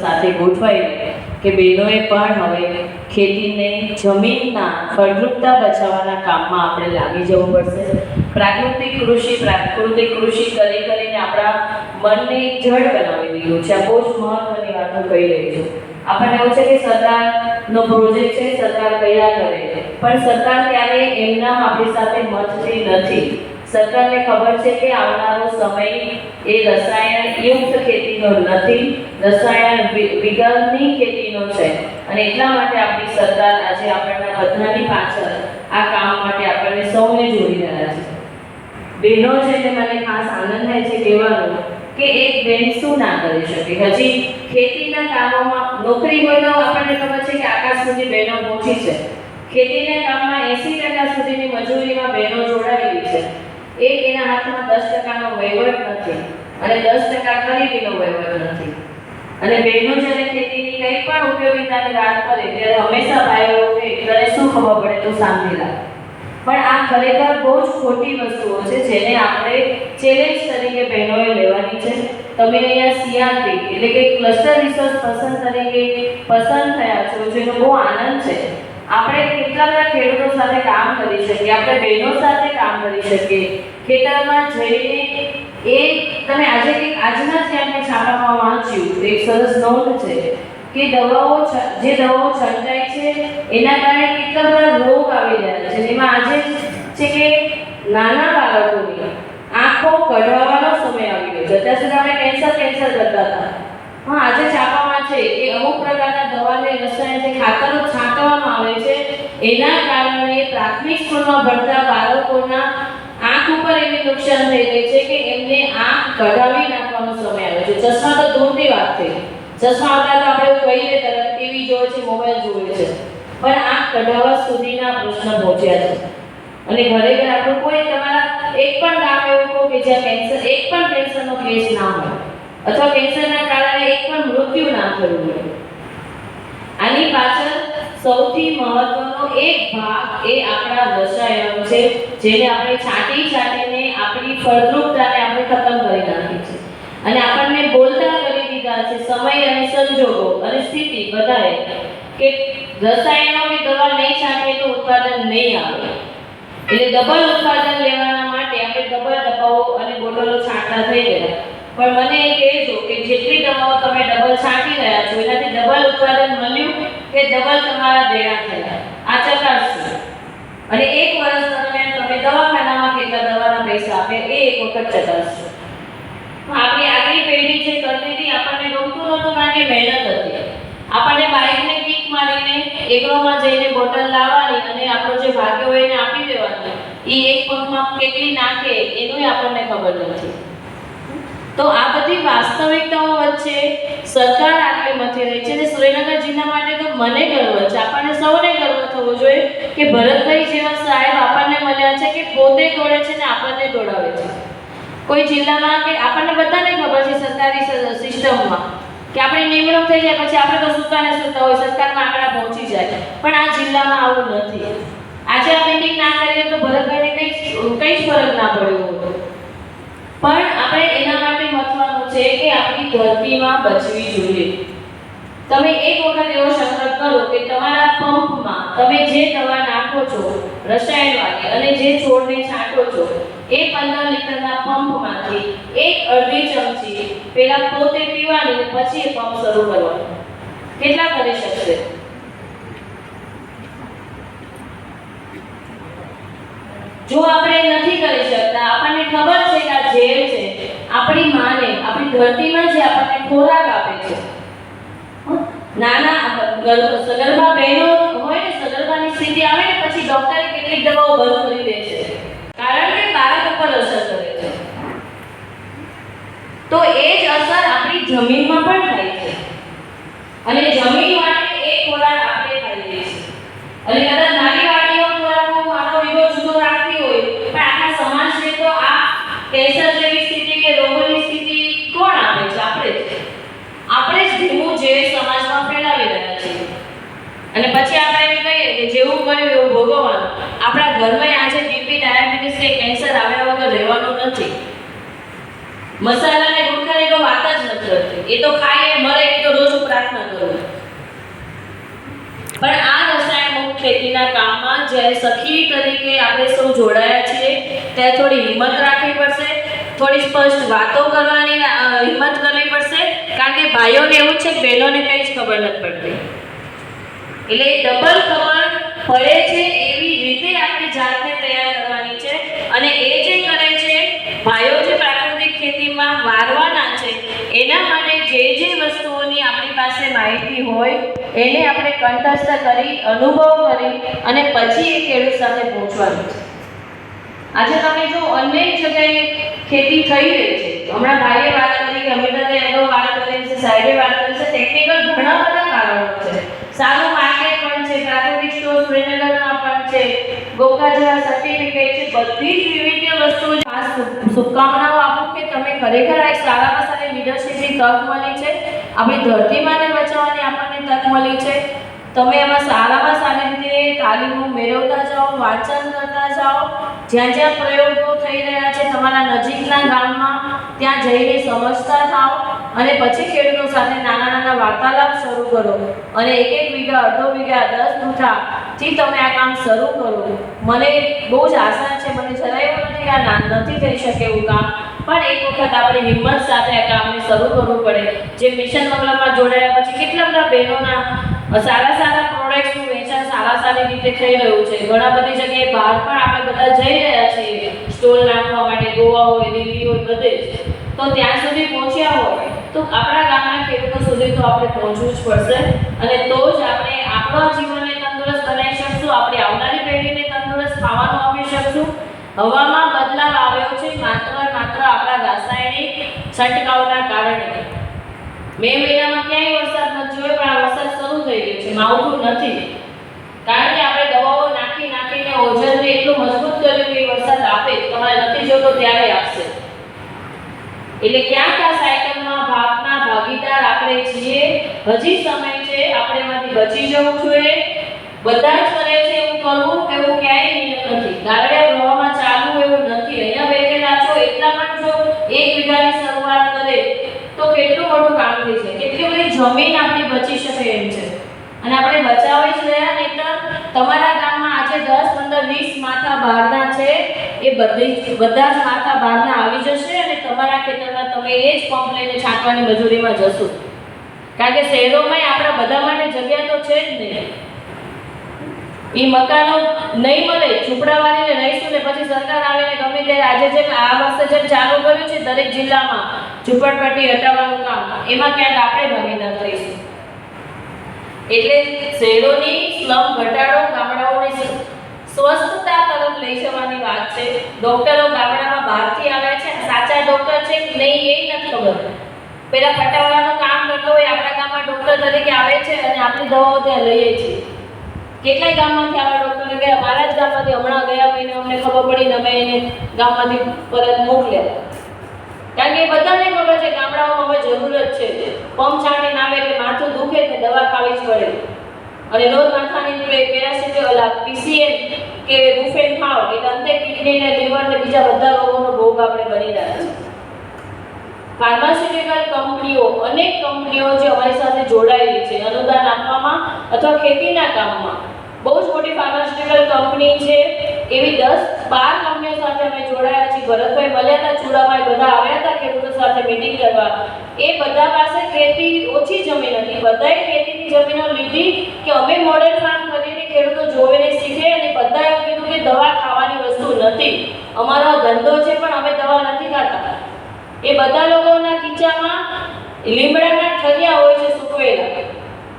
સાથે ગોઠવાઈ કે બહેનોએ પણ હવે ખેતીને જમીનના ફળદ્રુપતા બચાવવાના કામમાં આપણે લાગી જવું પડશે. પ્રાકૃતિક કૃષિ કરીને આપણા મનને એક જડ બનાવી દીધું છે. આ બહુ જ મહત્વની વાતો કહી રહી છું. આપણને એવું છે કે સરકારનો પ્રોજેક્ટ છે, સરકાર કયા કરે, પણ સરકાર ત્યારે એમના આપણી સાથે મતતી નથી. સરકારને ખબર છે કે આવનારો સમય એ રસાયણ યુક્ત ખેતીનો નથી, રસાયણ વિજ્ઞાનની ખેતીનો છે. અને એટલા માટે આપણી સરકાર આજે આપણના બધાની પાછળ આ કામ માટે આપણને સૌને જોડી રહ્યા છે. બહેનો છે એટલે મને ખાસ આનંદ થાય છે કહેવાનું કે એક બહેન શું ના કરી શકે. હજી ખેતીના કામોમાં નોકરી હોય તો આપણને ખબર છે કે આકાશ સુધી બહેનો પહોંચી છે. ખેતીના કામમાં 80% સુધીની મજૂરીમાં બહેનો જોડાયેલી છે. એક એના હાથમાં 10%નો વહીવટ નથી અને 10% ખરીદીનો વહીવટ નથી. અને બહેનો જ્યારે ખેતીની કંઈ પણ ઉપયોગિતાની વાત કરે ત્યારે હંમેશા ભાઈઓ કે તને શું ખબર પડે તો શાંતિ રાખ. પણ આ ખરેખર બહુ જ ખોટી વસ્તુઓ છે જેને આપણે ચેલેન્જ તરીકે બહેનોએ લેવાની છે. તમે અહીંયા સીઆરપી એટલે કે ક્લસ્ટર રિસોર્સ પર્સન તરીકે પસંદ થયા છો જેનો બહુ આનંદ છે. આપણે કેટલા બધા ખેડૂતો સાથે કામ કરી શકીએ, આપણે બહેનો સાથે કામ કરી શકીએ. ખેતરમાં જઈને એ તમે આજના જ આપણે છાપામાં વાંચ્યું એક સરસ નોંધ છે કે જે દવાઓ છંટાય છે એના કારણે કેટલા બધા રોગ આવી રહ્યા છે. જેમાં આજે છે કે નાના બાળકોની આંખો કઢાવવાનો સમય આવી ગયો છે. અત્યાર સુધી આપણે કેન્સર કરતા હતા. હા, આજે છાપામાં છે કે અમુક પ્રકારના દવાને રસાયણ જે ખાતરો છાંટવામાં આવે છે એના કારણે પ્રાથમિક સ્કૂલમાં ભણતા બાળકોના આંખ ઉપર એવી નુકસાન થઈ ગઈ છે કે એમને આંખ કઢાવી નાખવાનો સમય આવે છે. ચશ્મા તો દૂરની વાત થઈ. ચશ્મા આવતા તો આપણે કહીએ તરત ટીવી જોવે છે, મોબાઈલ જોવે છે, પણ આંખ કઢાવવા સુધીના પ્રશ્ન પહોંચ્યા છે. અને ખરેખર આપણું કોઈ તમારા એક પણ ગામ એવું કહો કે જ્યાં એક પણ કેન્સરનો કેસ ના હોય અથવા કેન્સરના કારણે એક પણ મૃત્યુ ના થયું હોય. આની પાછળ સૌથી મહત્વનો એક ભાગ એ આપણા રસાયણો છે જેને આપણે છાંટીને આપણી ફળદ્રુપતાને આપણે ખતમ કરી નાખી છે અને આપણને બોલતા કરી દીધા છે સમય અને સંજોગો અને સ્થિતિ બધાએ કે રસાયણોની દવા નહીં છાંટીએ તો ઉત્પાદન નહીં આવે. એટલે ડબલ ઉત્પાદન લેવાના માટે આપણે ડબલ ડબ્બાઓ અને બોટલો છાંટતા થઈ ગયા. પણ મને એ કહેજો કે જેટલી દવાઓ તમે ડબલ છાંટી રહ્યા છો એનાથી ડબલ ઉત્પાદન મળ્યું કે ડબલ તમારા દેણા થયા? આ ચકાસજો. અને એક વર્ષ દરમિયાન તમે દવાખાનામાં કેટલા દવાના પૈસા આપે એ એક વખત ચકાસજો. આપણી આગલી પેઢી જે કરતી હતી આપણને ગમતું નહોતું કારણ કે મહેનત હતી. આપણને બાઇકને કિક મારીને એગ્રોમાં જઈને બોટલ લાવવાની અને આપણો જે ભાગ્ય હોય એને આપી દેવાનો. એ એક પગમાં કેટલી નાખે એનું આપણને ખબર નથી. તો આ બધી વાસ્તવિકતાઓ વચ્ચે સરકાર આટલી મથી રહી છે. અને સુરેન્દ્રનગર જિલ્લા માટે તો મને ગર્વ છે, આપણને સૌને ગર્વ થવો જોઈએ કે ભરતભાઈ જેવા સાહેબ આપણને મળ્યા છે કે પોતે દોડે છે ને આપણને દોડાવે છે. કોઈ જિલ્લામાં કે આપણને બધાને ખબર છે સરકારી સિસ્ટમમાં કે આપણે નિમણૂક થઈ જાય પછી આપણે તો સુતા હોય, સરકારમાં આંકડા પહોંચી જાય, પણ આ જિલ્લામાં આવું નથી. આજે આ મીટિંગ ના કરીએ તો ભરતભાઈને કંઈ જ ફરક ના પડ્યો હતો. પણ આપણે એના માટે મહત્વનું છે કે આપણી ધરતીમાં બચવી જોઈએ. તમે એક વખત એવો સંકલ્પ કરો કે તમારા પંપમાં તમે જે દવા નાખો છો રસાયણવાળી અને જે છોડને છાંટો છો એ 15 લીટરના પંપમાંથી એક અડધી ચમચી પહેલા પોતે પીવાની પછી એ પંપ શરૂ કરવાનો. કેટલા કરી શકશે? જો આપણે નથી કરી શકતા, આપણને ખબર છે કે આ ઝેર છે, આપણી માને આપણી ધરતીમાં જે આપણને ખોરાક આપે છે, નાના સગર્ભા બહેનો હોય ને, સગર્ભાની સ્થિતિ આવે ને પછી ડોક્ટરે કેટલીક દવાઓ બંધ કરી દે છે કારણ કે બાળક ઉપર અસર કરે છે. તો એ જ અસર આપણી જમીનમાં પણ થાય છે અને જમીન માટે એક ખોરાક આપણે ખાઈએ છીએ. અને કદાચ નાની વાડીઓ ખોરાકનો આપણો વિગો જુદો રાખતી હોય પણ આખા સમાજને તો આ કેન્સર જેવી સ્થિતિ કે રોગોની સ્થિતિ કોણ આપે છે? આપણે જ ધીમું જે સમાજમાં ફેલાવી રહ્યા છીએ. અને પછી આપણે એમ કહીએ કે જેવું કર્યું એવું ભોગવવાનું. આપણા ઘરમાં આજે બીપી, ડાયાબિટીસ કે કેન્સર આવ્યા વગર રહેવાનું નથી. મસાલા ને ખરેખર વાત જ નથી કરતી. એ તો ખાય મરે એ તો રોજ પ્રાર્થના કરું. પણ આ રસાયણ મુક્ત ખેતીના કામમાં જ્યારે સખી તરીકે આપણે સૌ જોડાયા છીએ ત્યારે થોડી હિંમત રાખવી પડશે, થોડી સ્પષ્ટ વાતો કરવાની હિંમત કરવી પડશે, કારણ કે ભાઈઓને એવું છે કે બહેનોને કંઈ જ ખબર નથી પડતી. એટલે ડબલ ખબર પડે છે એવી રીતે આપણી જાતને તૈયાર કરવાની છે. અને એ જે કરે છે ભાઈઓ જે પ્રાકૃતિક ખેતીમાં વારવાના છે એના માટે જે વસ્તુઓની આપણી પાસે માહિતી હોય એને આપણે કંઠસ્થ કરી, અનુભવ કરી અને પછી એ ખેડૂત સાથે પહોંચવાનું છે. આજે તમે જો અનેક જગ્યાએ ખેતી થઈ રહી છે. હમણાં ભાઈએ વાત કરી કે અમિતાએ એનો વાત કરી છે, સાહેબે વાત કરી છે, ટેકનિકલ ઘણા બધા કારણો છે. સારું માર્કેટ પણ છે, પ્રાકૃતિક સ્ટોર શ્રીનગરમાં પણ છે, ગોકા જેવા સર્ટિફિકેટ છે, બધી જ વિવિધ વસ્તુઓ. ખાસ શુભકામનાઓ આપું કે તમે ખરેખર આ સારામાં સારી લીડરશિપની તક મળી છે. આપણી ધરતીમાને બચાવવાની આપણને તક મળી છે. તમે એમાં સારામાં સારી રીતે તાલીમો મેળવતા જાઓ, વાંચન કરતા જાઓ, જ્યાં જ્યાં પ્રયોગો થઈ રહ્યા છે તમારા નજીકના ગામમાં ત્યાં જઈને સમજતા થાઓ અને પછી ખેડૂતો સાથે નાના નાના વાર્તાલાપ શરૂ કરો અને 1-1 વીઘા, 1.5 વીઘા, 10 ગુંઠાથી તમે આ કામ શરૂ કરો. મને બહુ જ આશા છે, મને જરાય એવું નથી કે આ નથી થઈ શકે એવું કામ, પણ એક વખત આપણે હિંમત સાથે આ કામને શરૂ કરવું પડે. જે મિશન મંગલમાં જોડાયા પછી કેટલા બધા બહેનોના સારા પ્રોડક્ટ્સનું વેચાણ સારી રીતે થઈ રહ્યું છે. ઘણા બધી જગ્યાએ બહાર પણ આપણે બધા જઈ રહ્યા છીએ સ્ટોલ નાખવા માટે, ગોવા હોય, દિલ્હી હોય, બધે જ. તો ત્યાં સુધી પહોંચ્યા હોય તો આપણા ગામના ખેડૂતો સુધી તો આપણે પહોંચવું જ પડશે અને તો જ આપણે આપણા જીવનને તંદુરસ્ત બનાવી શકશું, આપણી આવનારી પેઢીને તંદુરસ્ત ખાવાનું આપી શકશું. હવામાં બદલાવ આવ્યો છે માત્ર આપણા રાસાયણિક છંટકાવના કારણે. મે મહિનામાં ક્યાંય વરસાદ નથી જોયો, પણ આ વરસાદ શરૂ થઈ ગયો છે. માવઠું નથી, કારણ કે આપણે દવાઓ નાખીને ઓઝરને એટલું મજબૂત કર્યું કે વરસાદ આપે. તમારે નથી જોતો ત્યારે આપશે. એટલે ક્યાંક આ સાયકલમાં ભાગીદાર આપણે છીએ. હજી સમય છે, આપણે એમાંથી બચી જવું જોઈએ. બધા જ કરે છે એવું કરવું એવું ક્યાંય નિયમ નથી. ગાળિયા પ્રવાહમાં ચાલવું એવું નથી. અહીંયા બેઠેલા છો એટલા પણ જો 1 વીઘાની શરૂઆત કરે તો કેટલું મોટું કામ થઈ છે. કેટલી બધી જમીન આપણી બચી શકે એમ છે અને આપણે બચાવી જ રહ્યા ને. તો તમારા ગામમાં આજે 10, 15, 20 માથા બહારના છે, એ બધા જ માથા બહારના આવી જશે અને તમારા ખેતરમાં તમે એ જ પંપ લઈને છાંટવાની મજૂરીમાં જશો. કારણ કે શહેરોમાં આપણા બધા માટે જગ્યા તો છે જ નહીં. એ મકાનો નહીં મળે, ઝૂંપડાવાળીને રહીશું ને પછી સરકાર આવીને ગમે ત્યારે આજે જેમ આ વર્ષે જેમ ચાલુ કર્યું છે દરેક જિલ્લામાં ઝૂંપડપટ્ટી હટાવવાનું કામ, એમાં ક્યાંક આપણે ભાગીદાર થઈશું. એટલે શહેરોની સ્લમ ઘટાડો, ગામડાઓની સ્વસ્થતા તરફ લઈ જવાની વાત છે. ડોક્ટરો ગામડામાં બહારથી આવે છે, સાચા ડોક્ટર છે કે નહીં એ નથી ખબર. પેલા પટાવાળાનું કામ કરતો હોય આપણા ગામમાં ડોક્ટર તરીકે આવે છે અને આપણી દવાઓ ત્યાં લઈએ છીએ. કેટલાય ગામમાંથી આવા ડોક્ટર ગયા, મારા જ ગામમાંથી હમણાં ગયા મહિને અમને ખબર પડી ને અમે એને ગામમાંથી પરત મોકલ્યા. કારણ કે બધાને ખબર છે ગામડાઓમાં હવે જરૂર જ છે. પંપ છાંટીને આવે એટલે માથું દુખે ને દવા ખાવી જ પડે અને રોજ માથાની પેરાસિટામોલ, પીસીએમ કે બુફેન ખાવ એટલે અંતે કિડની ને લીવર ને બીજા બધા રોગોનો ભોગ આપણે બની રહ્યા છે. ફાર્માસ્યુટિકલ કંપનીઓ, અનેક કંપનીઓ જે અમારી સાથે જોડાયેલી છે અનુદાન આપવામાં અથવા ખેતીના કામમાં, બહુ જ મોટી ફાર્માસ્યુટિકલ કંપની છે. એવી 10-12 કંપનીઓ સાથે અમે જોડાયા છીએ. ભરતભાઈ મળ્યા હતા ચૂડામાં, બધા આવ્યા હતા ખેડૂતો સાથે મીટિંગ કરવા. એ બધા પાસે ખેતી ઓછી જમીન હતી, બધાએ ખેતીની જમીનો લીધી કે અમે મોડેલ ફાર્મ કરીને ખેડૂતો જોઈને શીખે અને બધાએ એવું કીધું કે દવા ખાવાની વસ્તુ નથી, અમારો ધંધો છે પણ અમે દવા નથી ખાતા. એ બધા લોકોના ખીચામાં લીમડાના ઠરિયા હોય છે સૂકવેલા.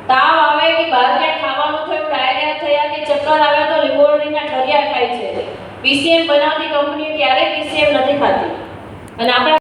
તાવ આવે કે બહાર ક્યાંક ખાવાનું થયું, ડાયરિયા થયા કે ચક્કર આવ્યા તો લીંબોળીના ઠરિયા ખાય છે. પીસીએમ બનાવતી કંપનીઓ ક્યારેય પીસીએમ નથી ખાતી અને આપણા